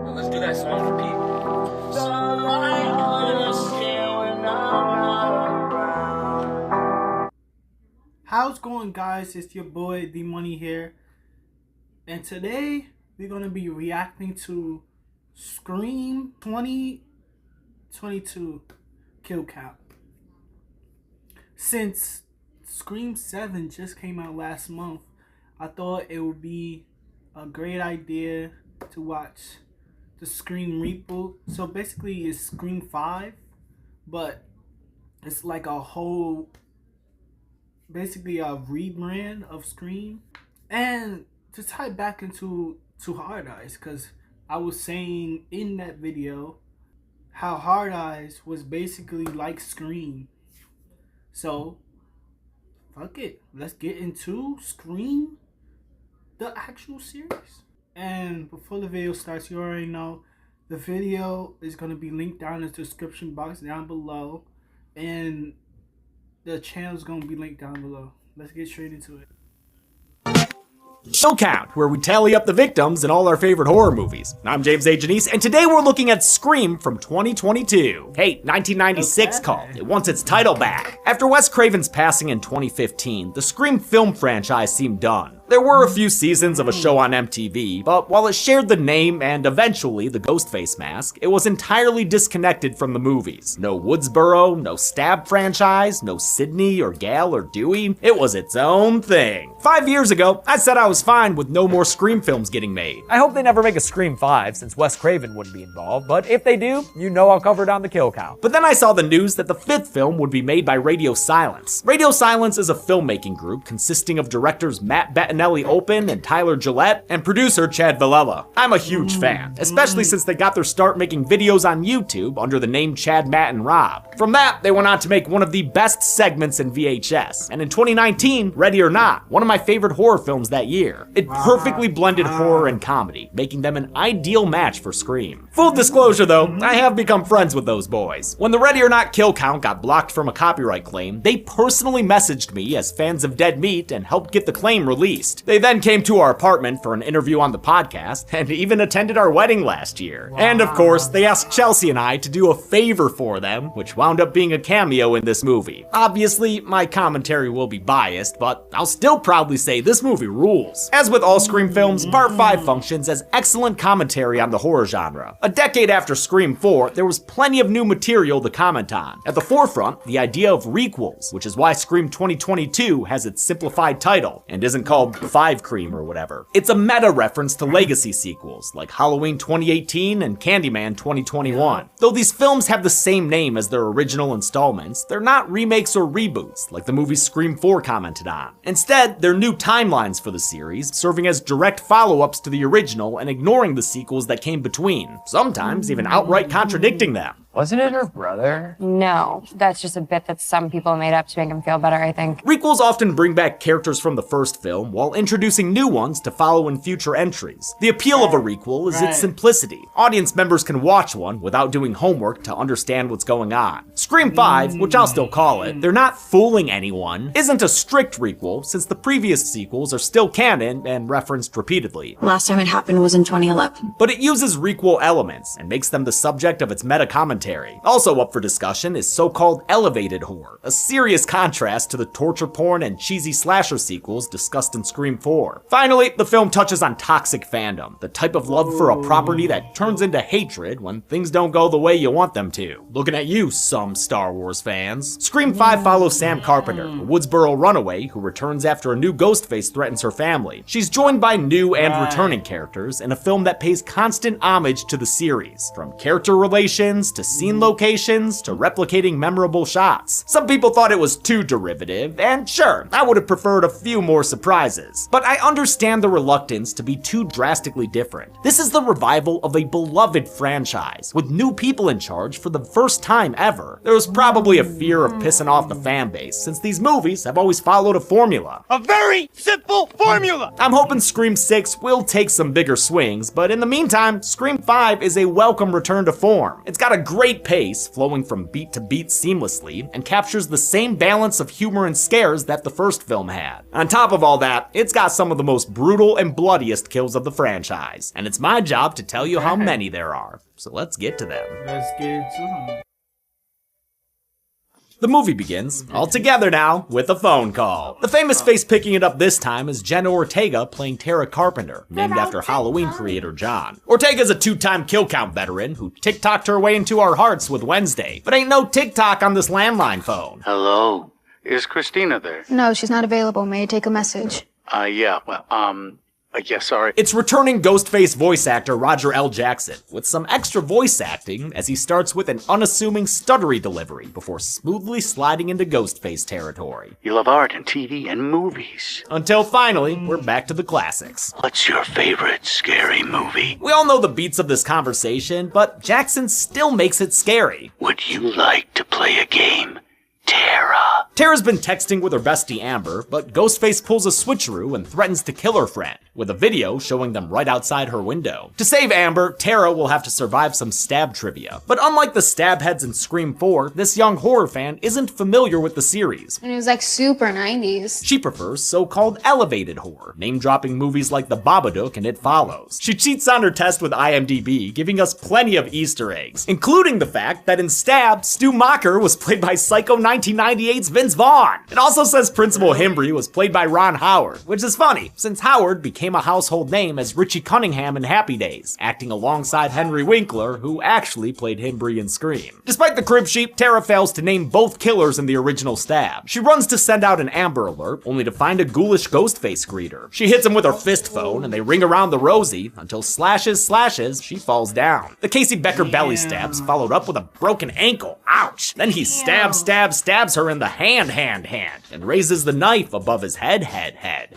Let's do that song for people. The light understand when I'm not around. How's it going, guys? It's your boy D-Money here, and today we're gonna be reacting to Scream 2022 kill count. Since Scream 7 just came out last month, I thought it would be a great idea to watch the Scream reboot. So basically it's Scream 5, but it's like a whole, basically a rebrand of Scream. And to tie back into Hard Eyes, because I was saying in that video how Hard Eyes was basically like Scream. So fuck it, let's get into Scream, the actual series. And before the video starts, you already know the video is going to be linked down in the description box down below, and the channel is going to be linked down below. Let's get straight into it. Kill Count, where we tally up the victims in all our favorite horror movies. I'm James A. Janice, and today we're looking at Scream from 2022. Hey, 1996 called. It wants its title back. After Wes Craven's passing in 2015, the Scream film franchise seemed done. There were a few seasons of a show on MTV, but while it shared the name and eventually the Ghostface mask, it was entirely disconnected from the movies. No Woodsboro, no Stab franchise, no Sidney or Gal or Dewey. It was its own thing. 5 years ago, I said I was fine with no more Scream films getting made. I hope they never make a Scream 5 since Wes Craven wouldn't be involved, but if they do, you know I'll cover it on the kill count. But then I saw the news that the 5th film would be made by Radio Silence. Radio Silence is a filmmaking group consisting of directors Matt Bettinelli Open and Tyler Gillette, and producer Chad Villella. I'm a huge fan, especially since they got their start making videos on YouTube under the name Chad, Matt, and Rob. From that, they went on to make one of the best segments in VHS, and in 2019, Ready or Not, one of my favorite horror films that year. It perfectly blended horror and comedy, making them an ideal match for Scream. Full disclosure though, I have become friends with those boys. When the Ready or Not kill count got blocked from a copyright claim, they personally messaged me as fans of Dead Meat and helped get the claim released. They then came to our apartment for an interview on the podcast and even attended our wedding last year. And of course, they asked Chelsea and I to do a favor for them, which wound up being a cameo in this movie. Obviously, my commentary will be biased, but I'll still proudly say this movie rules. As with all Scream films, Part 5 functions as excellent commentary on the horror genre. A decade after Scream 4, there was plenty of new material to comment on. At the forefront, the idea of requels, which is why Scream 2022 has its simplified title and isn't called 5 Cream or whatever. It's a meta reference to legacy sequels like Halloween 2018 and Candyman 2021. Though these films have the same name as their original installments, they're not remakes or reboots like the movie Scream 4 commented on. Instead, they're new timelines for the series, serving as direct follow-ups to the original and ignoring the sequels that came between, sometimes even outright contradicting them. Wasn't it her brother? No, that's just a bit that some people made up to make him feel better, I think. Requels often bring back characters from the first film while introducing new ones to follow in future entries. The appeal of a requel is its simplicity. Audience members can watch one without doing homework to understand what's going on. Scream 5, which I'll still call it, they're not fooling anyone, isn't a strict requel since the previous sequels are still canon and referenced repeatedly. Last time it happened was in 2011. But it uses requel elements and makes them the subject of its meta commentary. Also up for discussion is so-called elevated horror, a serious contrast to the torture porn and cheesy slasher sequels discussed in Scream 4. Finally, the film touches on toxic fandom, the type of love for a property that turns into hatred when things don't go the way you want them to. Looking at you, some Star Wars fans. Scream 5 follows Sam Carpenter, a Woodsboro runaway who returns after a new Ghostface threatens her family. She's joined by new and returning characters in a film that pays constant homage to the series, from character relations to scene locations to replicating memorable shots. Some people thought it was too derivative, and sure, I would have preferred a few more surprises. But I understand the reluctance to be too drastically different. This is the revival of a beloved franchise, with new people in charge for the first time ever. There was probably a fear of pissing off the fan base, since these movies have always followed a formula. A very simple formula! I'm hoping Scream 6 will take some bigger swings, but in the meantime, Scream 5 is a welcome return to form. It's got a great great pace, flowing from beat to beat seamlessly, and captures the same balance of humor and scares that the first film had. On top of all that, it's got some of the most brutal and bloodiest kills of the franchise, and it's my job to tell you how many there are. So let's get to them. Let's get into them. The movie begins, all together now, with a phone call. The famous face picking it up this time is Jenna Ortega playing Tara Carpenter, named after Halloween creator John. Ortega's a two-time kill count veteran who TikToked her way into our hearts with Wednesday, but ain't no TikTok on this landline phone. Hello. Is Christina there? No, she's not available. May I take a message? Sorry. It's returning Ghostface voice actor Roger L. Jackson, with some extra voice acting as he starts with an unassuming stuttery delivery before smoothly sliding into Ghostface territory. You love art and TV and movies. Until finally, we're back to the classics. What's your favorite scary movie? We all know the beats of this conversation, but Jackson still makes it scary. Would you like to play a game, Tara? Tara's been texting with her bestie Amber, but Ghostface pulls a switcheroo and threatens to kill her friend, with a video showing them right outside her window. To save Amber, Tara will have to survive some stab trivia. But unlike the stab heads in Scream 4, this young horror fan isn't familiar with the series. And it was like super 90s. She prefers so-called elevated horror, name-dropping movies like The Babadook and It Follows. She cheats on her test with IMDb, giving us plenty of Easter eggs, including the fact that in Stab, Stu Macher was played by Psycho 1998's Vince Vaughn. It also says Principal Himbry was played by Ron Howard, which is funny, since Howard became a household name as Richie Cunningham in Happy Days, acting alongside Henry Winkler, who actually played Himbry in Scream. Despite the crib sheet, Tara fails to name both killers in the original Stab. She runs to send out an Amber Alert, only to find a ghoulish Ghostface greeter. She hits him with her fist phone, and they ring around the Rosie, until slashes, she falls down. The Casey Becker belly stabs, followed up with a broken ankle. Ouch! Then he stabs her in the hand, and raises the knife above his head.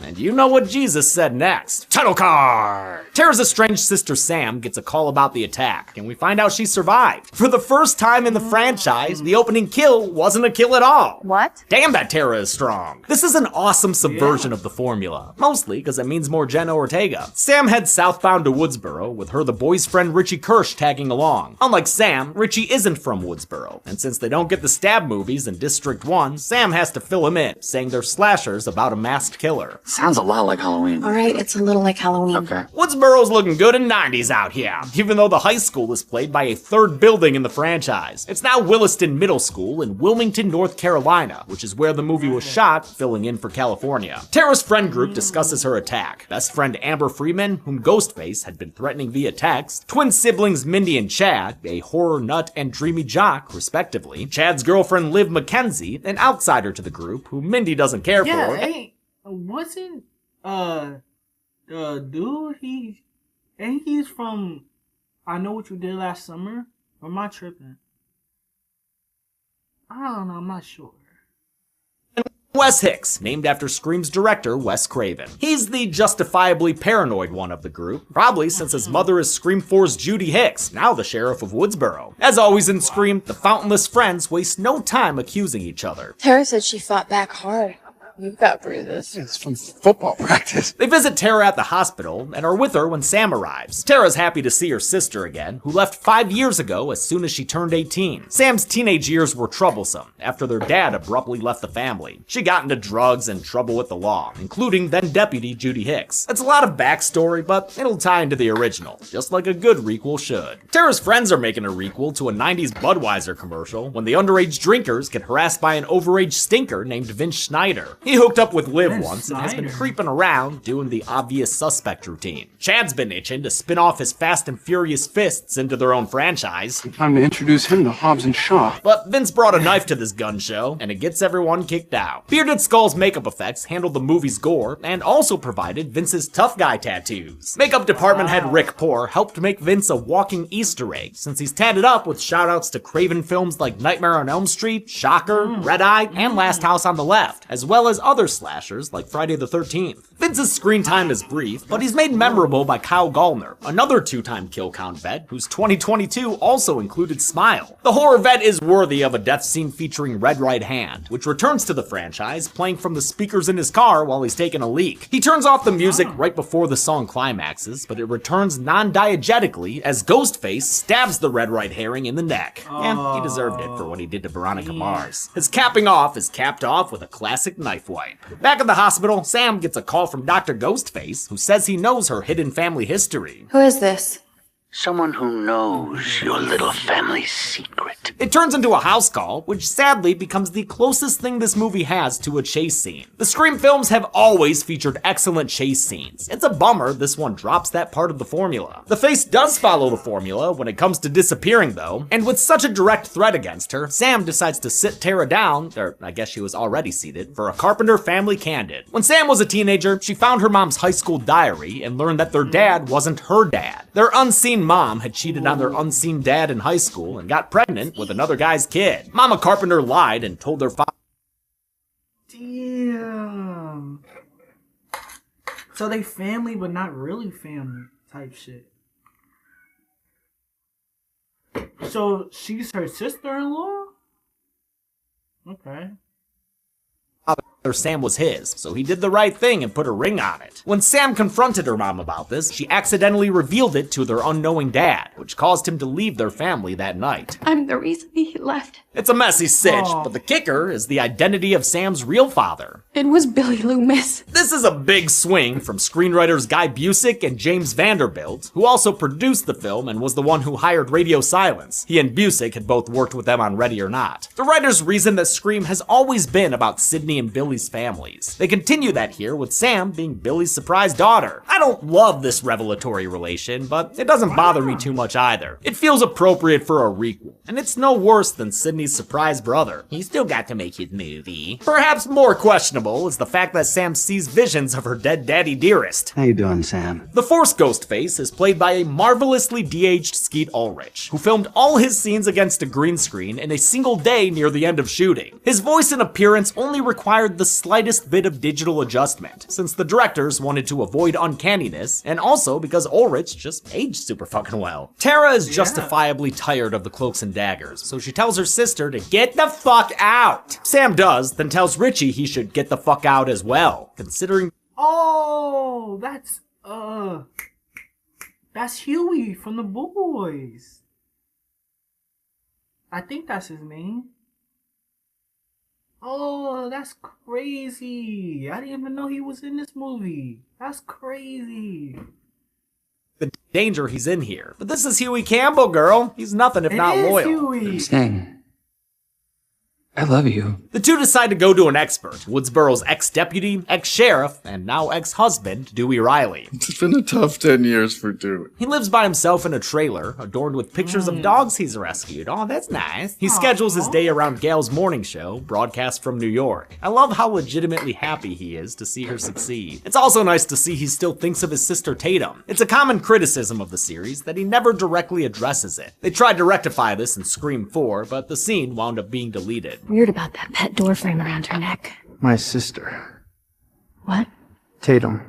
And you know what Jesus said next. Title card! Tara's estranged sister Sam gets a call about the attack, and we find out she survived. For the first time in the franchise, the opening kill wasn't a kill at all. What? Damn, that Tara is strong. This is an awesome subversion of the formula, mostly because it means more Jenna Ortega. Sam heads southbound to Woodsboro, with her the boy's friend Richie Kirsch tagging along. Unlike Sam, Richie isn't from Woodsboro, and since they don't get the Stab movies in District 1, Sam has to fill him in, saying they're slashers about a masked killer. Sounds a lot like Halloween. All right, it's a little like Halloween. Okay. Woodsboro's looking good in 90s out here, even though the high school is played by a third building in the franchise. It's now Williston Middle School in Wilmington, North Carolina, which is where the movie was shot, filling in for California. Tara's friend group discusses her attack. Best friend Amber Freeman, whom Ghostface had been threatening via text, twin siblings Mindy and Chad, a horror nut and dreamy jock, respectively, Chad's girlfriend Liv McKenzie, an outsider to the group, who Mindy doesn't care for. Wasn't dude, he's from I Know What You Did Last Summer? Or am I tripping? I don't know, I'm not sure. Wes Hicks, named after Scream's director, Wes Craven. He's the justifiably paranoid one of the group, probably since his mother is Scream 4's Judy Hicks, now the sheriff of Woodsboro. As always in Scream, the fountainless friends waste no time accusing each other. Tara said she fought back hard. You've got bruises. It's from football practice. They visit Tara at the hospital and are with her when Sam arrives. Tara's happy to see her sister again, who left 5 years ago as soon as she turned 18. Sam's teenage years were troublesome after their dad abruptly left the family. She got into drugs and trouble with the law, including then Deputy Judy Hicks. It's a lot of backstory, but it'll tie into the original, just like a good requel should. Tara's friends are making a requel to a 90s Budweiser commercial when the underage drinkers get harassed by an overage stinker named Vince Schneider. He hooked up with Liv once and has been creeping around doing the obvious suspect routine. Chad's been itching to spin off his Fast and Furious fists into their own franchise. Time to introduce him to Hobbs and Shaw. But Vince brought a knife to this gun show, and it gets everyone kicked out. Bearded Skull's makeup effects handled the movie's gore, and also provided Vince's tough guy tattoos. Makeup department head Rick Poor helped make Vince a walking Easter egg, since he's tatted up with shoutouts to Craven films like Nightmare on Elm Street, Shocker, Red Eye, and Last House on the Left, as well as as other slashers like Friday the 13th. Vince's screen time is brief, but he's made memorable by Kyle Gallner, another two-time kill count vet whose 2022 also included Smile. The horror vet is worthy of a death scene featuring Red Right Hand, which returns to the franchise, playing from the speakers in his car while he's taking a leak. He turns off the music right before the song climaxes, but it returns non-diegetically as Ghostface stabs the Red Right Herring in the neck. And he deserved it for what he did to Veronica Mars. His capping off is capped off with a classic knife wipe. Back at the hospital, Sam gets a call from Dr. Ghostface, who says he knows her hidden family history. Who is this? Someone who knows your little family's secret. It turns into a house call, which sadly becomes the closest thing this movie has to a chase scene. The Scream films have always featured excellent chase scenes. It's a bummer this one drops that part of the formula. The face does follow the formula when it comes to disappearing though, and with such a direct threat against her, Sam decides to sit Tara down, or I guess she was already seated, for a Carpenter family candid. When Sam was a teenager, she found her mom's high school diary and learned that their dad wasn't her dad. Their unseen mom had cheated on their unseen dad in high school and got pregnant with another guy's kid. Mama Carpenter lied and told their father. Damn. So they family, but not really family type shit. So she's her sister-in-law? Okay. Sam was his, so he did the right thing and put a ring on it. When Sam confronted her mom about this, she accidentally revealed it to their unknowing dad, which caused him to leave their family that night. I'm the reason he left. It's a messy sitch, but the kicker is the identity of Sam's real father. It was Billy Loomis. This is a big swing from screenwriters Guy Busick and James Vanderbilt, who also produced the film and was the one who hired Radio Silence. He and Busick had both worked with them on Ready or Not. The writers reason that Scream has always been about Sidney and Billy's families. They continue that here with Sam being Billy's surprise daughter. I don't love this revelatory relation, but it doesn't bother me too much either. It feels appropriate for a requel, and it's no worse than Sidney's surprise brother. He still got to make his movie. Perhaps more questionable is the fact that Sam sees visions of her dead daddy Dearest. How you doing, Sam? The Force Ghostface is played by a marvelously de-aged Skeet Ulrich, who filmed all his scenes against a green screen in a single day near the end of shooting. His voice and appearance only required the slightest bit of digital adjustment, since the directors wanted to avoid uncanniness, and also because Ulrich just aged super fucking well. Tara is justifiably tired of the cloaks and daggers, so she tells her sister to get the fuck out. Sam does, then tells Richie he should get the fuck out as well, considering— Oh, that's Huey from The Boys. I think that's his name. Oh, that's crazy. I didn't even know he was in this movie. That's crazy. the danger he's in here. But this is Huey Campbell, girl. He's nothing if not loyal. Huey. Saying, I love you. The two decide to go to an expert, Woodsboro's ex-deputy, ex-sheriff, and now ex-husband, Dewey Riley. It's been a tough 10 years for Dewey. He lives by himself in a trailer, adorned with pictures of dogs he's rescued. Oh, that's nice. He schedules his day around Gail's morning show, broadcast from New York. I love how legitimately happy he is to see her succeed. It's also nice to see he still thinks of his sister Tatum. It's a common criticism of the series that he never directly addresses it. They tried to rectify this in Scream 4, but the scene wound up being deleted. Weird about that pet door frame around her neck. My sister. What? Tatum.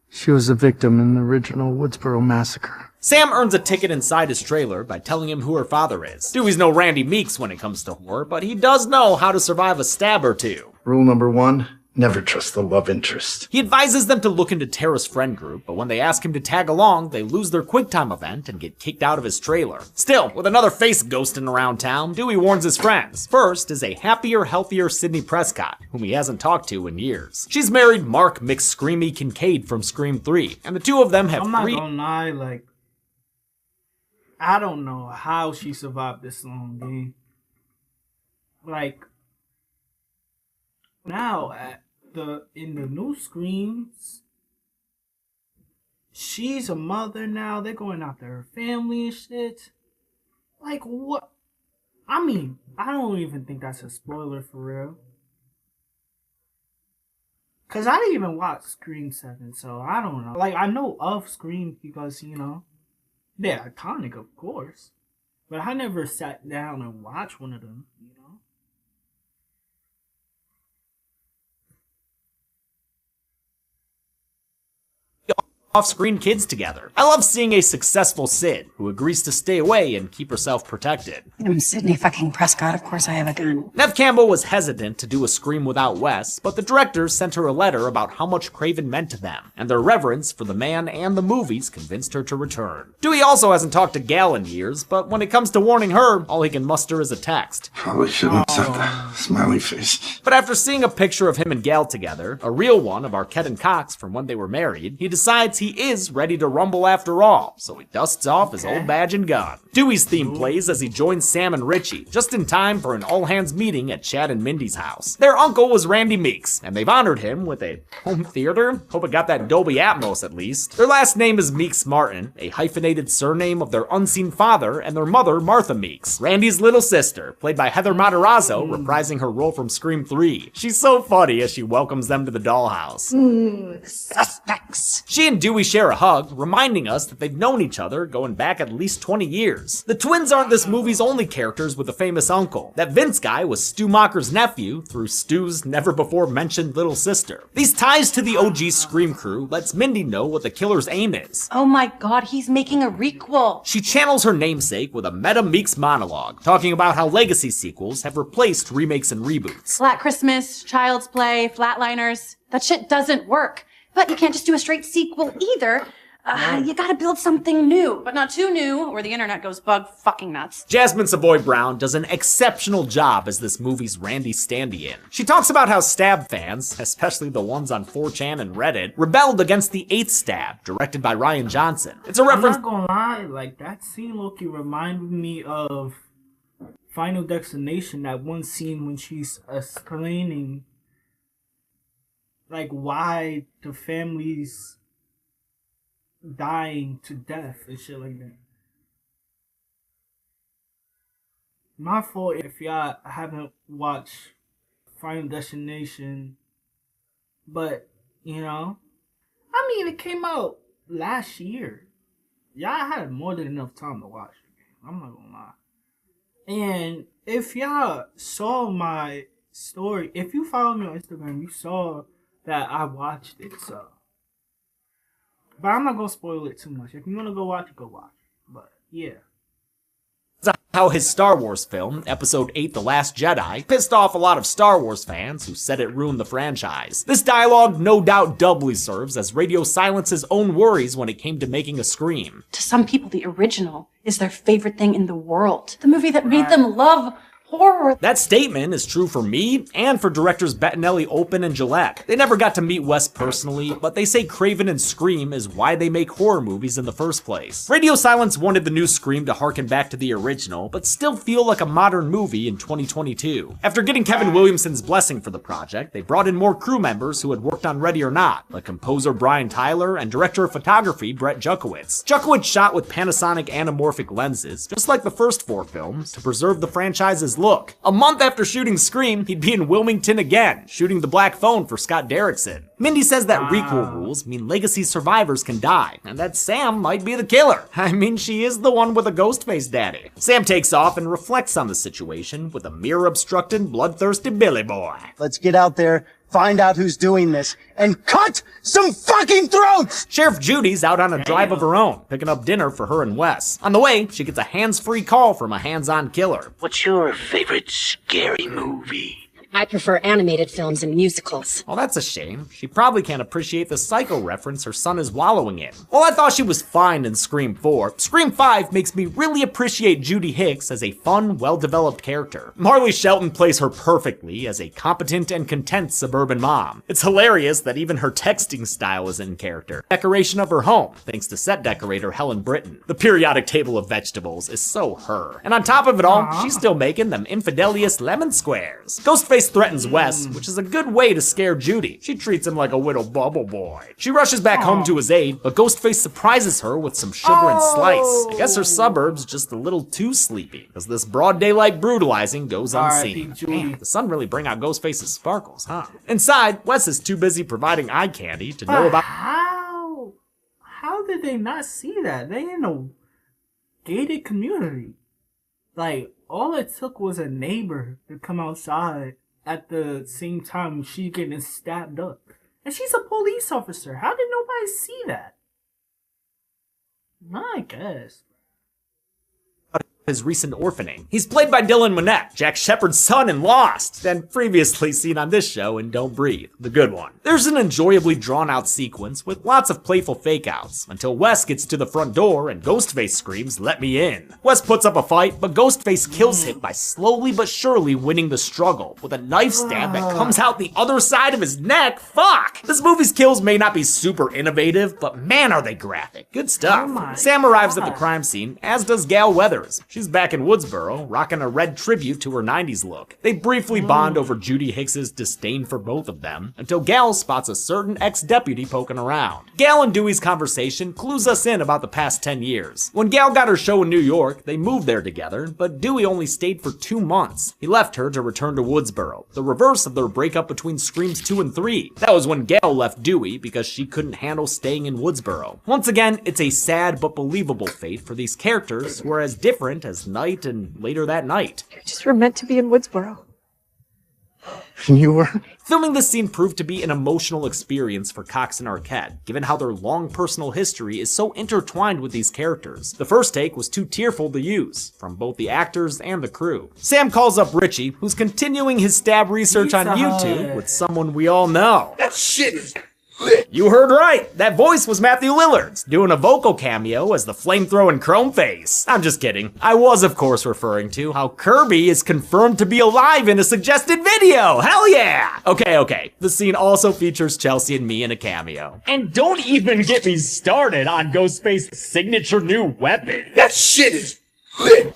She was a victim in the original Woodsboro massacre. Sam earns a ticket inside his trailer by telling him who her father is. Dewey's no Randy Meeks when it comes to horror, but he does know how to survive a stab or two. Rule number 1, never trust the love interest. He advises them to look into Tara's friend group, but when they ask him to tag along, they lose their QuickTime event and get kicked out of his trailer. Still, with another face ghosting around town, Dewey warns his friends. First is a happier, healthier Sidney Prescott, whom he hasn't talked to in years. She's married Mark McScreamy Kincaid from Scream 3, and the two of them have I'm not gonna lie, I don't know how she survived this long, dude. Now in the new Screams, she's a mother now. They're going after her family and shit. What? I mean, I don't even think that's a spoiler for real. Cause I didn't even watch Scream 7, so I don't know. I know of Scream because, they're iconic, of course. But I never sat down and watched one of them, off-screen kids together. I love seeing a successful Sid who agrees to stay away and keep herself protected. I'm Sydney fucking Prescott. Of course I have a gun. Neve Campbell was hesitant to do a Scream without Wes, but the directors sent her a letter about how much Craven meant to them, and their reverence for the man and the movies convinced her to return. Dewey also hasn't talked to Gal in years, but when it comes to warning her, all he can muster is a text. Probably shouldn't have said that. Smiley face. But after seeing a picture of him and Gal together, a real one of Arquette and Cox from when they were married, he decides he is ready to rumble after all, so he dusts off his old badge and gun. Dewey's theme plays as he joins Sam and Richie, just in time for an all-hands meeting at Chad and Mindy's house. Their uncle was Randy Meeks, and they've honored him with a home theater. Hope it got that Dolby Atmos at least. Their last name is Meeks Martin, a hyphenated surname of their unseen father and their mother, Martha Meeks, Randy's little sister, played by Heather Matarazzo, reprising her role from Scream 3. She's so funny as she welcomes them to the dollhouse. Suspects. She and Dewey share a hug, reminding us that they've known each other going back at least 20 years. The twins aren't this movie's only characters with a famous uncle. That Vince guy was Stu Macher's nephew through Stu's never-before-mentioned little sister. These ties to the OG Scream crew lets Mindy know what the killer's aim is. Oh my god, he's making a requel. She channels her namesake with a meta Meeks monologue, talking about how legacy sequels have replaced remakes and reboots. Black Christmas, Child's Play, Flatliners. That shit doesn't work. But you can't just do a straight sequel either. You gotta build something new, but not too new, or the internet goes bug fucking nuts. Jasmine Savoy Brown does an exceptional job as this movie's Randy stand-in. She talks about how Stab fans, especially the ones on 4chan and Reddit, rebelled against the 8th Stab, directed by Ryan Johnson. It's a reference— I'm not gonna lie, like, that scene low-key reminded me of Final Destination, that one scene when she's explaining, like, why the family's dying to death and shit like that. My fault if y'all haven't watched Final Destination, but, you know, I mean, it came out last year. Y'all had more than enough time to watch the game. I'm not gonna lie. And if y'all saw my story, if you follow me on Instagram, you saw that I watched it, so. But I'm not gonna spoil it too much. If you wanna go watch it, go watch it. But, yeah. How his Star Wars film, Episode 8 The Last Jedi, pissed off a lot of Star Wars fans who said it ruined the franchise. This dialogue no doubt doubly serves as Radio Silence's own worries when it came to making a Scream. To some people, the original is their favorite thing in the world. The movie that made them love horror. That statement is true for me and for directors Bettinelli, Open, and Gillette. They never got to meet Wes personally, but they say Craven and Scream is why they make horror movies in the first place. Radio Silence wanted the new Scream to harken back to the original, but still feel like a modern movie in 2022. After getting Kevin Williamson's blessing for the project, they brought in more crew members who had worked on Ready or Not, like composer Brian Tyler and director of photography Brett Jukowitz. Jukowitz shot with Panasonic anamorphic lenses, just like the first 4 films, to preserve the franchise's look. A month after shooting Scream, he'd be in Wilmington again, shooting The Black Phone for Scott Derrickson. Mindy says that requel rules mean legacy survivors can die, and that Sam might be the killer. I mean, she is the one with a ghost-faced daddy. Sam takes off and reflects on the situation with a mirror-obstructing, bloodthirsty Billy boy. Let's get out there, find out who's doing this, and cut some fucking throats! Sheriff Judy's out on a drive of her own, picking up dinner for her and Wes. On the way, she gets a hands-free call from a hands-on killer. What's your favorite scary movie? I prefer animated films and musicals. Well, that's a shame. She probably can't appreciate the Psycho reference her son is wallowing in. While I thought she was fine in Scream 4, Scream 5 makes me really appreciate Judy Hicks as a fun, well-developed character. Marley Shelton plays her perfectly as a competent and content suburban mom. It's hilarious that even her texting style is in character. Decoration of her home, thanks to set decorator Helen Britton. The periodic table of vegetables is so her. And on top of it all, she's still making them infidelious lemon squares. Ghostface threatens Wes, which is a good way to scare Judy. She treats him like a little bubble boy. She rushes back home to his aid, but Ghostface surprises her with some sugar and slice. I guess her suburb's just a little too sleepy, because this broad daylight brutalizing goes unseen. Man, the sun really bring out Ghostface's sparkles, huh? Inside, Wes is too busy providing eye candy to know about— How did they not see that? They in a gated community. Like, all it took was a neighbor to come outside at the same time she's getting stabbed up. And she's a police officer. How did nobody see that? I guess. His recent orphaning. He's played by Dylan Minnette, Jack Shepard's son in Lost, and previously seen on this show in Don't Breathe, the good one. There's an enjoyably drawn out sequence with lots of playful fake outs until Wes gets to the front door and Ghostface screams, "Let me in." Wes puts up a fight, but Ghostface kills him by slowly but surely winning the struggle with a knife stab that comes out the other side of his neck. Fuck! This movie's kills may not be super innovative, but man are they graphic. Good stuff. Sam arrives at the crime scene, as does Gal Weathers. She's back in Woodsboro, rocking a red tribute to her 90s look. They briefly bond over Judy Hicks's disdain for both of them, until Gal spots a certain ex-deputy poking around. Gal and Dewey's conversation clues us in about the past 10 years. When Gal got her show in New York, they moved there together, but Dewey only stayed for 2 months. He left her to return to Woodsboro, the reverse of their breakup between Screams 2 and 3. That was when Gal left Dewey because she couldn't handle staying in Woodsboro. Once again, it's a sad but believable fate for these characters who are as different as night and later that night. You just were meant to be in Woodsboro. You were? Filming this scene proved to be an emotional experience for Cox and Arquette, given how their long personal history is so intertwined with these characters. The first take was too tearful to use, from both the actors and the crew. Sam calls up Richie, who's continuing his stab research on YouTube with someone we all know. That shit is You heard right. That voice was Matthew Lillard's, doing a vocal cameo as the flamethrowing Chrome Face. I'm just kidding. I was, of course, referring to how Kirby is confirmed to be alive in a suggested video. Hell yeah! Okay. The scene also features Chelsea and me in a cameo. And don't even get me started on Ghostface's signature new weapon. That shit is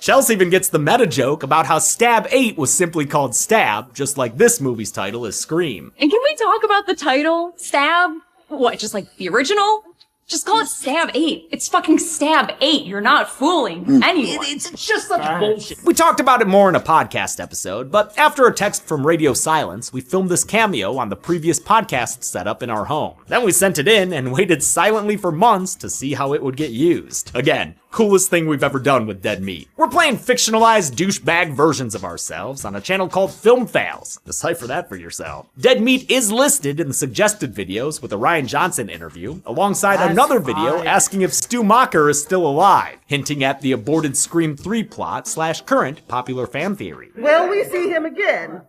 Chelsea even gets the meta joke about how Stab 8 was simply called Stab, just like this movie's title is Scream. And can we talk about the title, Stab? What, just like the original? Just call it Stab 8. It's fucking Stab 8. You're not fooling anyone. It's just such bullshit. We talked about it more in a podcast episode, but after a text from Radio Silence, we filmed this cameo on the previous podcast setup in our home. Then we sent it in and waited silently for months to see how it would get used. Again, coolest thing we've ever done with Dead Meat. We're playing fictionalized douchebag versions of ourselves on a channel called Film Fails. Decipher that for yourself. Dead Meat is listed in the suggested videos with a Ryan Johnson interview, alongside another video asking if Stu Macher is still alive, hinting at the aborted Scream 3 plot / current popular fan theory. Will we see him again?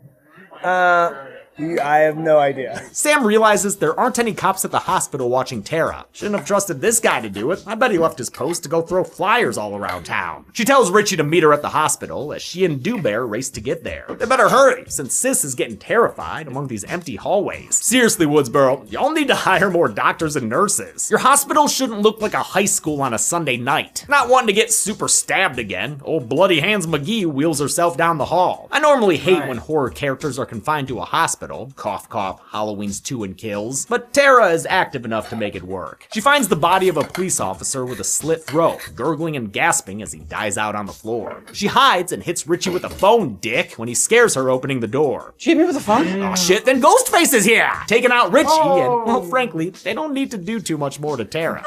I have no idea. Sam realizes there aren't any cops at the hospital watching Tara. Shouldn't have trusted this guy to do it. I bet he left his post to go throw flyers all around town. She tells Richie to meet her at the hospital as she and Dewbear race to get there. They better hurry, since Sis is getting terrified among these empty hallways. Seriously, Woodsboro, y'all need to hire more doctors and nurses. Your hospital shouldn't look like a high school on a Sunday night. Not wanting to get super stabbed again, old Bloody Hands McGee wheels herself down the hall. I normally hate when horror characters are confined to a hospital. Cough, cough, Halloween's 2 and kills. But Tara is active enough to make it work. She finds the body of a police officer with a slit throat, gurgling and gasping as he dies out on the floor. She hides and hits Richie with a phone, dick, when he scares her opening the door. She hit me with a phone? Oh shit, then Ghostface is here! Taking out Richie, and, well, frankly, they don't need to do too much more to Tara.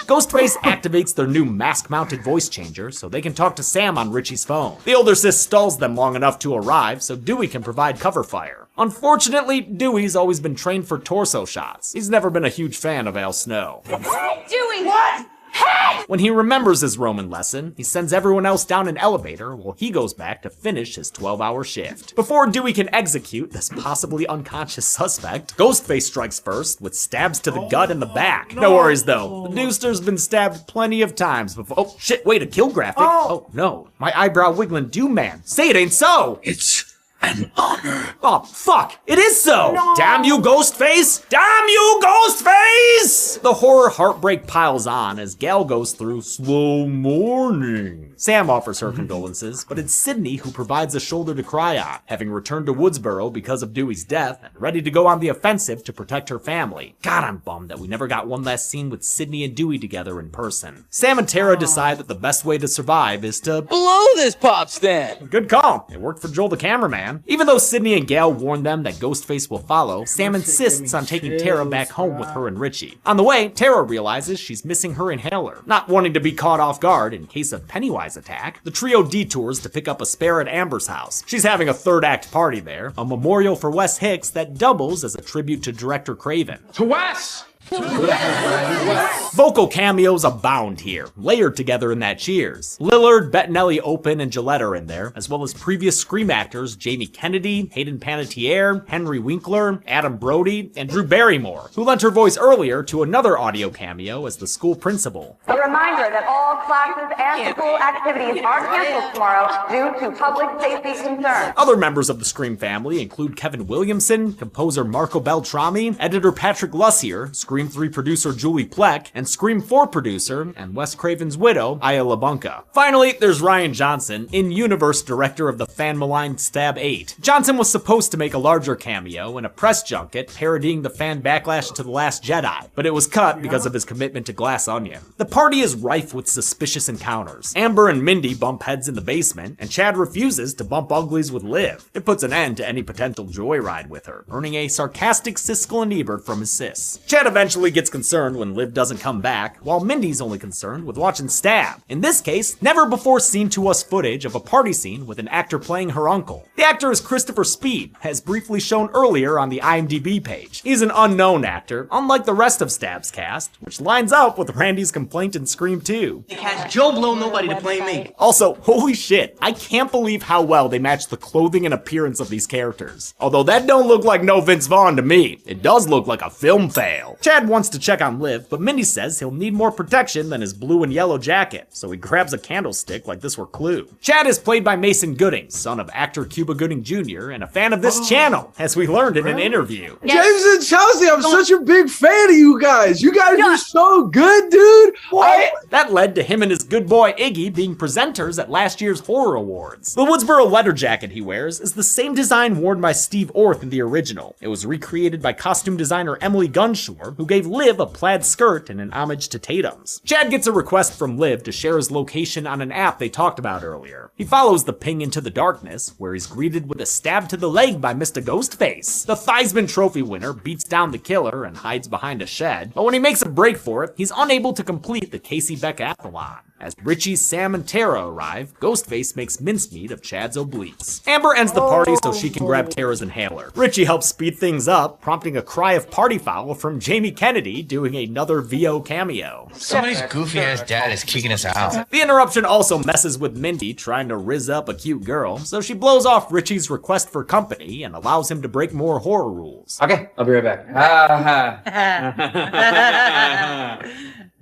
Ghostface activates their new mask-mounted voice changer so they can talk to Sam on Richie's phone. The older sis stalls them long enough to arrive so Dewey can provide cover fire. Unfortunately, Dewey's always been trained for torso shots. He's never been a huge fan of Al Snow. Dewey! What? Hey! When he remembers his Roman lesson, he sends everyone else down an elevator while he goes back to finish his 12-hour shift. Before Dewey can execute this possibly unconscious suspect, Ghostface strikes first with stabs to the gut and the back. No worries though, the Deuster's been stabbed plenty of times before. Oh shit, wait, a kill graphic? Oh no, my eyebrow wiggling doom man. Say it ain't so! It's an honor. Oh, fuck! It is so! No. Damn you, Ghostface! Damn you, Ghostface! The horror heartbreak piles on as Gal goes through slow mourning. Sam offers her condolences, but it's Sydney who provides a shoulder to cry on, having returned to Woodsboro because of Dewey's death and ready to go on the offensive to protect her family. God, I'm bummed that we never got one last scene with Sydney and Dewey together in person. Sam and Tara decide that the best way to survive is to blow this pop stand. Good call. It worked for Joel the cameraman. Even though Sydney and Gal warn them that Ghostface will follow, Sam insists on taking Tara back home with her and Richie. On the way, Tara realizes she's missing her inhaler. Not wanting to be caught off guard in case of Pennywise attack, the trio detours to pick up a spare at Amber's house. She's having a third act party there, a memorial for Wes Hicks that doubles as a tribute to director Craven. To Wes! Vocal cameos abound here, layered together in that Cheers. Lillard, Bettinelli, Open, and Gillette are in there, as well as previous Scream actors Jamie Kennedy, Hayden Panettiere, Henry Winkler, Adam Brody, and Drew Barrymore, who lent her voice earlier to another audio cameo as the school principal. A reminder that all classes and school activities are canceled tomorrow due to public safety concerns. Other members of the Scream family include Kevin Williamson, composer Marco Beltrami, editor Patrick Lussier, Scream 3 producer Julie Plec, and Scream 4 producer and Wes Craven's widow, Aya LaBunca. Finally, there's Ryan Johnson, in-universe director of the fan-maligned Stab 8. Johnson was supposed to make a larger cameo in a press junket parodying the fan backlash to The Last Jedi, but it was cut because of his commitment to Glass Onion. The party is rife with suspicious encounters. Amber and Mindy bump heads in the basement, and Chad refuses to bump uglies with Liv. It puts an end to any potential joyride with her, earning a sarcastic Siskel and Ebert from his sis. Chad eventually gets concerned when Liv doesn't come back, while Mindy's only concerned with watching Stab. In this case, never before seen to us footage of a party scene with an actor playing her uncle. The actor is Christopher Speed, as briefly shown earlier on the IMDb page. He's an unknown actor, unlike the rest of Stab's cast, which lines up with Randy's complaint in Scream 2. They cast Joe Blow nobody to play me. Also, holy shit, I can't believe how well they match the clothing and appearance of these characters. Although that don't look like no Vince Vaughn to me, it does look like a film fail. Chad wants to check on Liv, but Mindy says he'll need more protection than his blue and yellow jacket, so he grabs a candlestick like this were Clue. Chad is played by Mason Gooding, son of actor Cuba Gooding Jr., and a fan of this channel, as we learned in an interview. James and Chelsea, I'm such a big fan of you guys. You guys are so good, dude. That led to him and his good boy Iggy being presenters at last year's Horror Awards. The Woodsboro leather jacket he wears is the same design worn by Steve Orth in the original. It was recreated by costume designer Emily Gunshore, who gave Liv a plaid skirt in an homage to Tatum's. Chad gets a request from Liv to share his location on an app they talked about earlier. He follows the ping into the darkness, where he's greeted with a stab to the leg by Mr. Ghostface. The Theismann Trophy winner beats down the killer and hides behind a shed, but when he makes a break for it, he's unable to complete the Casey Beck-athlon. As Richie, Sam, and Tara arrive, Ghostface makes mincemeat of Chad's obliques. Amber ends the party so she can grab Tara's inhaler. Richie helps speed things up, prompting a cry of party foul from Jamie Kennedy doing another VO cameo. Somebody's goofy-ass dad is kicking us out. The interruption also messes with Mindy trying to rizz up a cute girl, so she blows off Richie's request for company and allows him to break more horror rules. Okay, I'll be right back.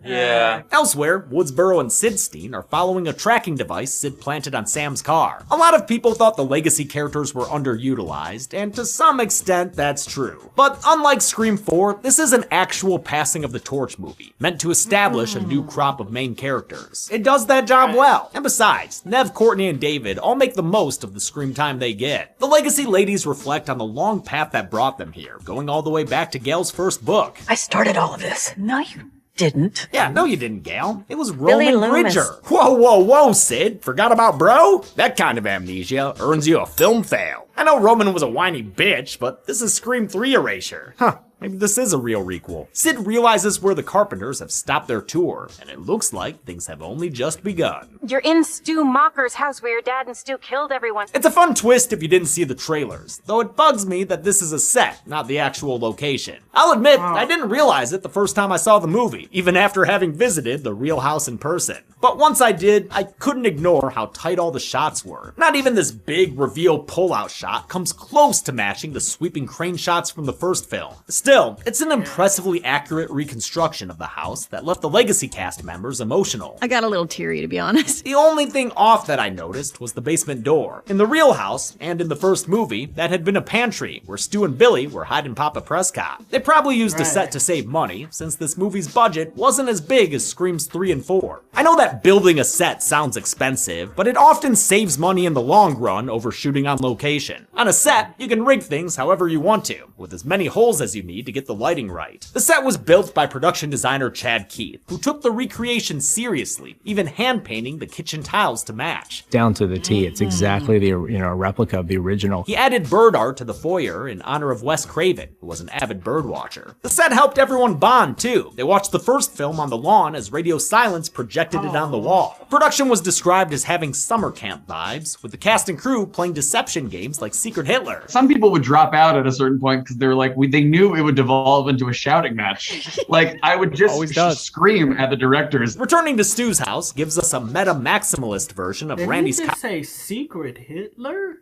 Yeah. Elsewhere, Woodsboro and Sidstein are following a tracking device Sid planted on Sam's car. A lot of people thought the legacy characters were underutilized, and to some extent that's true. But unlike Scream 4, this is an actual passing of the torch movie, meant to establish a new crop of main characters. It does that job well. And besides, Nev, Courtney, and David all make the most of the screen time they get. The legacy ladies reflect on the long path that brought them here, going all the way back to Gail's first book. I started all of this. No, you didn't. Yeah, no you didn't, Gail. It was Billy Roman Loomis. Bridger. Whoa, Sid. Forgot about bro? That kind of amnesia earns you a film fail. I know Roman was a whiny bitch, but this is Scream 3 erasure. Huh. Maybe this is a real requel. Sid realizes where the Carpenters have stopped their tour, and it looks like things have only just begun. You're in Stu Mocker's house where your dad and Stu killed everyone. It's a fun twist if you didn't see the trailers, though it bugs me that this is a set, not the actual location. I'll admit, I didn't realize it the first time I saw the movie, even after having visited the real house in person. But once I did, I couldn't ignore how tight all the shots were. Not even this big reveal pull-out shot comes close to matching the sweeping crane shots from the first film. Still, it's an impressively accurate reconstruction of the house that left the legacy cast members emotional. I got a little teary, to be honest. The only thing off that I noticed was the basement door. In the real house, and in the first movie, that had been a pantry where Stu and Billy were hiding Papa Prescott. They probably used a set to save money, since this movie's budget wasn't as big as Screams 3 and 4. I know that building a set sounds expensive, but it often saves money in the long run over shooting on location. On a set, you can rig things however you want to, with as many holes as you need to get the lighting right. The set was built by production designer Chad Keith, who took the recreation seriously, even hand painting the kitchen tiles to match. Down to the T, it's exactly the replica of the original. He added bird art to the foyer in honor of Wes Craven, who was an avid bird watcher. The set helped everyone bond too. They watched the first film on the lawn as radio silence projected it on the wall. Production was described as having summer camp vibes, with the cast and crew playing deception games like Secret Hitler. Some people would drop out at a certain point because they were like, they knew it would devolve into a shouting match. Like, I would just scream at the directors. Returning to Stu's house gives us a meta-maximalist version of Did Randy's... Did you just say Secret Hitler?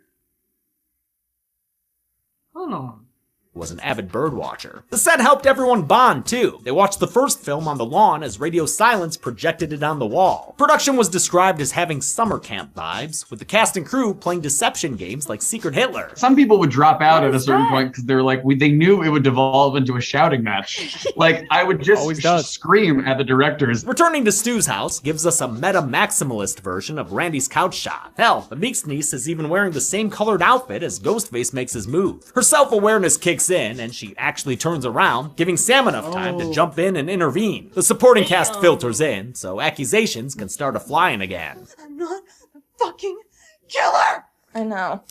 Hold on. Was an avid bird watcher. The set helped everyone bond too. They watched the first film on the lawn as Radio Silence projected it on the wall. Production was described as having summer camp vibes, with the cast and crew playing deception games like Secret Hitler. Some people would drop out at a certain point because they were like, they knew it would devolve into a shouting match. Like, I would just scream at the directors. Returning to Stu's house gives us a meta-maximalist version of Randy's couch shot. Hell, the Meeks niece is even wearing the same colored outfit as Ghostface makes his move. Her self-awareness kicks in and she actually turns around, giving Sam enough time to jump in and intervene. The supporting cast filters in, so accusations can start a-flying again. I'm not a fucking killer! I know.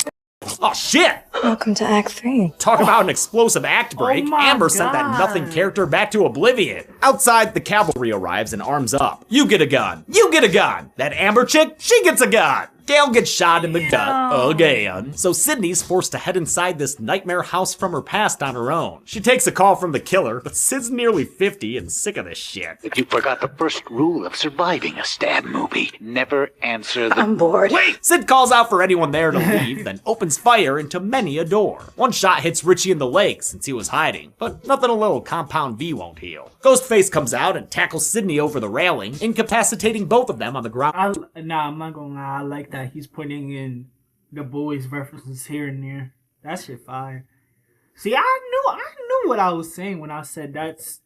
Oh shit! Welcome to Act 3. Talk about an explosive act break. Amber sent that nothing character back to oblivion. Outside, the cavalry arrives and arms up. You get a gun. You get a gun. That Amber chick, she gets a gun. Gail gets shot in the gut again. So Sydney's forced to head inside this nightmare house from her past on her own. She takes a call from the killer, but Sid's nearly 50 and sick of this shit. You forgot the first rule of surviving a stab movie. Never answer the... I'm bored. Wait! Sid calls out for anyone there to leave, then opens fire into many a door. One shot hits Richie in the leg since he was hiding, but nothing a little Compound V won't heal. Ghostface comes out and tackles Sydney over the railing, incapacitating both of them on the ground. Nah, I'm not gonna lie, I like that he's putting in the boys references here and there. That shit fire. See, I knew what I was saying when I said that's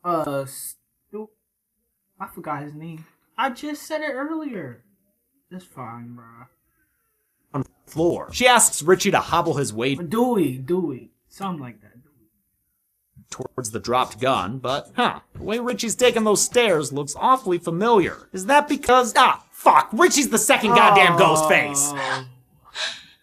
I forgot his name. I just said it earlier. That's fine, bro. On the floor. She asks Richie to hobble his way Dewey. Something like that. Towards the dropped gun, but the way Richie's taking those stairs looks awfully familiar. Is that because fuck, Richie's the second goddamn Ghostface.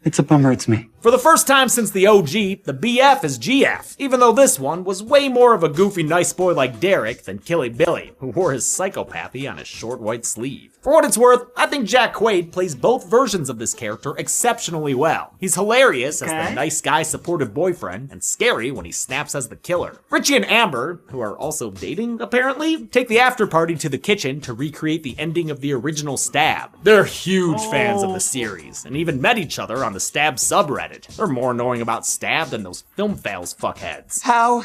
It's a bummer it's me. For the first time since the OG, the BF is GF, even though this one was way more of a goofy nice boy like Derek than Killy Billy, who wore his psychopathy on his short white sleeve. For what it's worth, I think Jack Quaid plays both versions of this character exceptionally well. He's hilarious as the nice guy supportive boyfriend, and scary when he snaps as the killer. Richie and Amber, who are also dating apparently, take the after party to the kitchen to recreate the ending of the original Stab. They're huge fans of the series, and even met each other on the Stab subreddit. They're more annoying about Stab than those film fails fuckheads. How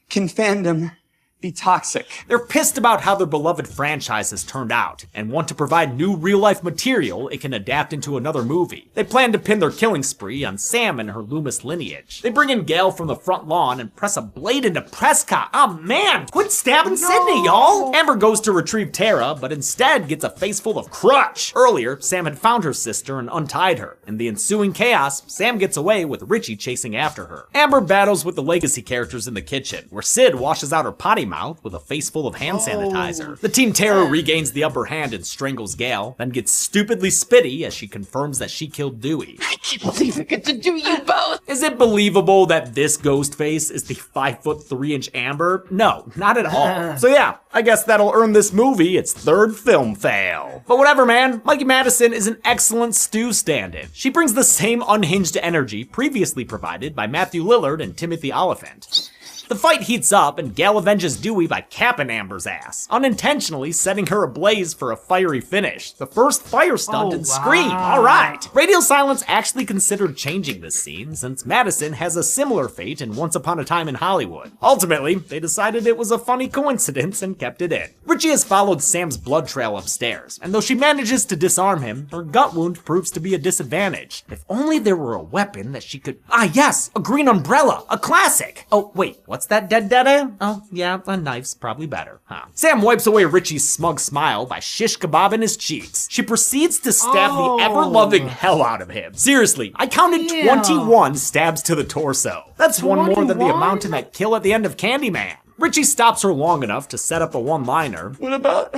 can fandom be toxic? They're pissed about how their beloved franchise has turned out, and want to provide new real-life material it can adapt into another movie. They plan to pin their killing spree on Sam and her Loomis lineage. They bring in Gail from the front lawn and press a blade into Prescott. Oh man, quit stabbing Sydney, y'all! Amber goes to retrieve Tara, but instead gets a face full of crutch. Earlier, Sam had found her sister and untied her. In the ensuing chaos, Sam gets away with Richie chasing after her. Amber battles with the legacy characters in the kitchen, where Sid washes out her potty mouth with a face full of hand sanitizer. The Team Terror regains the upper hand and strangles Gail, then gets stupidly spitty as she confirms that she killed Dewey. I can't believe I get to do you both! Is it believable that this Ghostface is the 5'3" Amber? No, not at all. So yeah, I guess that'll earn this movie its third film fail. But whatever, man, Mikey Madison is an excellent Stu stand-in. She brings the same unhinged energy previously provided by Matthew Lillard and Timothy Oliphant. The fight heats up and Gail avenges Dewey by capping Amber's ass, unintentionally setting her ablaze for a fiery finish. The first fire stunt in Scream, alright! Radio Silence actually considered changing this scene since Madison has a similar fate in Once Upon a Time in Hollywood. Ultimately, they decided it was a funny coincidence and kept it in. Richie has followed Sam's blood trail upstairs, and though she manages to disarm him, her gut wound proves to be a disadvantage. If only there were a weapon that she could— yes! A green umbrella! A classic! Oh, wait, what's that dead dada? Oh, yeah, a knife's probably better, huh? Sam wipes away Richie's smug smile by shish kebabbing his cheeks. She proceeds to stab the ever-loving hell out of him. Seriously, I counted 21 stabs to the torso. That's one more than the amount in that kill at the end of Candyman. Richie stops her long enough to set up a one-liner. What about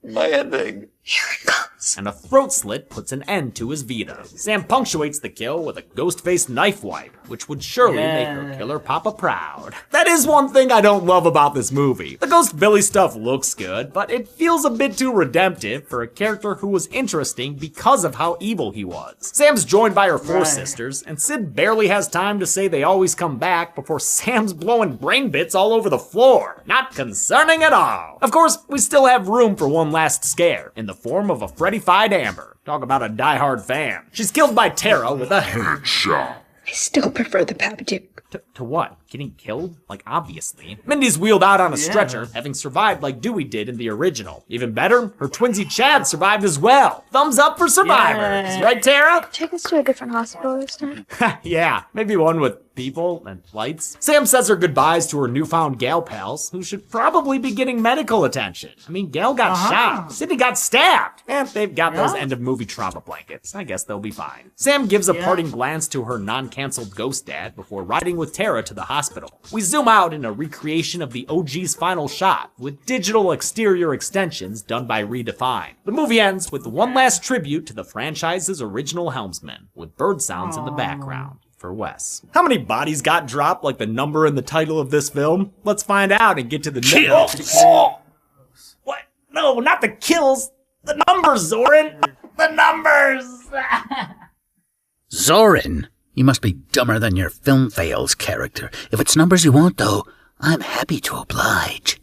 my ending? Here it comes. And a throat slit puts an end to his Vita. Sam punctuates the kill with a ghost-faced knife wipe, which would surely make her killer papa proud. That is one thing I don't love about this movie. The Ghost Billy stuff looks good, but it feels a bit too redemptive for a character who was interesting because of how evil he was. Sam's joined by her four sisters, and Sid barely has time to say they always come back before Sam's blowing brain bits all over the floor. Not concerning at all. Of course, we still have room for one last scare, in the form of a Freddy-fied Amber. Talk about a diehard fan. She's killed by Tara with a headshot. I still prefer the Papa Dick. To what? Getting killed? Like, obviously. Mindy's wheeled out on a stretcher, having survived like Dewey did in the original. Even better, her twinsy Chad survived as well. Thumbs up for survivors. Right, Tara? Take us to a different hospital this time. Yeah, maybe one with people and lights. Sam says her goodbyes to her newfound gal pals, who should probably be getting medical attention. I mean, Gal got shot. Sydney got stabbed. And they've got those end-of-movie trauma blankets. I guess they'll be fine. Sam gives a parting glance to her non-canceled ghost dad before riding with Tara to the hospital. We zoom out in a recreation of the OG's final shot, with digital exterior extensions done by Redefine. The movie ends with one last tribute to the franchise's original helmsman, with bird sounds in the background. For Wes. How many bodies got dropped like the number in the title of this film? Let's find out and get to the kills. What? No, not the kills. The numbers, Zoran. The numbers. Zoran, you must be dumber than your film fails character. If it's numbers you want, though, I'm happy to oblige.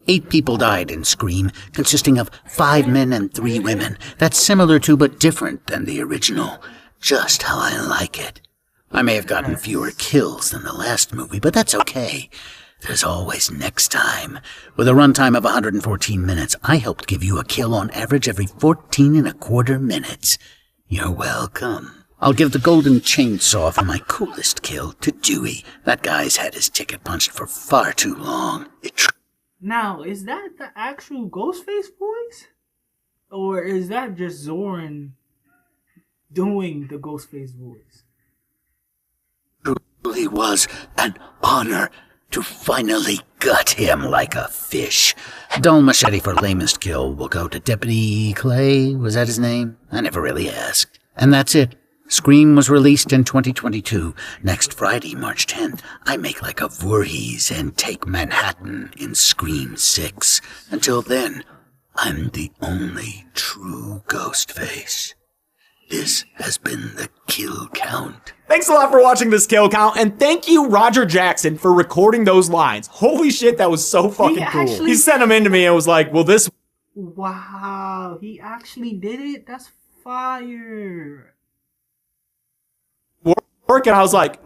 Eight people died in Scream, consisting of 5 men and 3 women. That's similar to but different than the original. Just how I like it. I may have gotten fewer kills than the last movie, but that's okay. There's always next time. With a runtime of 114 minutes, I helped give you a kill on average every 14.25 minutes. You're welcome. I'll give the golden chainsaw for my coolest kill to Dewey. That guy's had his ticket punched for far too long. Now, is that the actual Ghostface voice? Or is that just Zoran doing the Ghostface voice? It really was an honor to finally gut him like a fish. Dull machete for lamest kill will go to Deputy Clay. Was that his name? I never really asked. And that's it. Scream was released in 2022. Next Friday, March 10th, I make like a Voorhees and take Manhattan in Scream 6. Until then, I'm the only true Ghostface. This has been the Kill Count. Thanks a lot for watching this kill count, and thank you, Roger Jackson, for recording those lines. Holy shit, that was so fucking cool. He sent them in to me and was like, well, this... Wow, he actually did it? That's fire. Work, and I was like,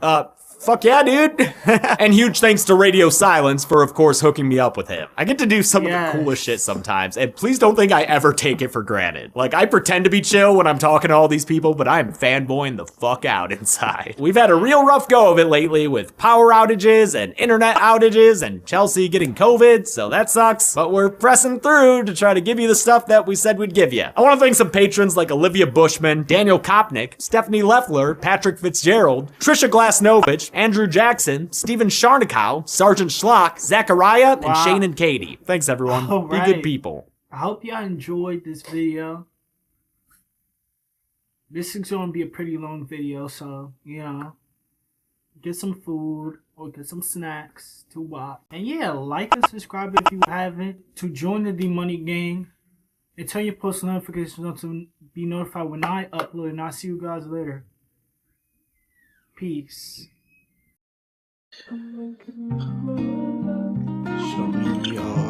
fuck yeah, dude. And huge thanks to Radio Silence for, of course, hooking me up with him. I get to do some of the coolest shit sometimes, and please don't think I ever take it for granted. Like, I pretend to be chill when I'm talking to all these people, but I'm fanboying the fuck out inside. We've had a real rough go of it lately with power outages and internet outages and Chelsea getting COVID, so that sucks. But we're pressing through to try to give you the stuff that we said we'd give you. I want to thank some patrons like Olivia Bushman, Daniel Kopnick, Stephanie Leffler, Patrick Fitzgerald, Trisha Glasnovich, Andrew Jackson, Stephen Sharnikow, Sergeant Schlock, Zachariah, and Shane and Katie. Thanks, everyone. Be good people. I hope y'all enjoyed this video. This is going to be a pretty long video, so, you know, get some food or get some snacks to watch. And yeah, like and subscribe if you haven't to join the D-Money gang. And turn your post notifications on to be notified when I upload. And I'll see you guys later. Peace. Show me your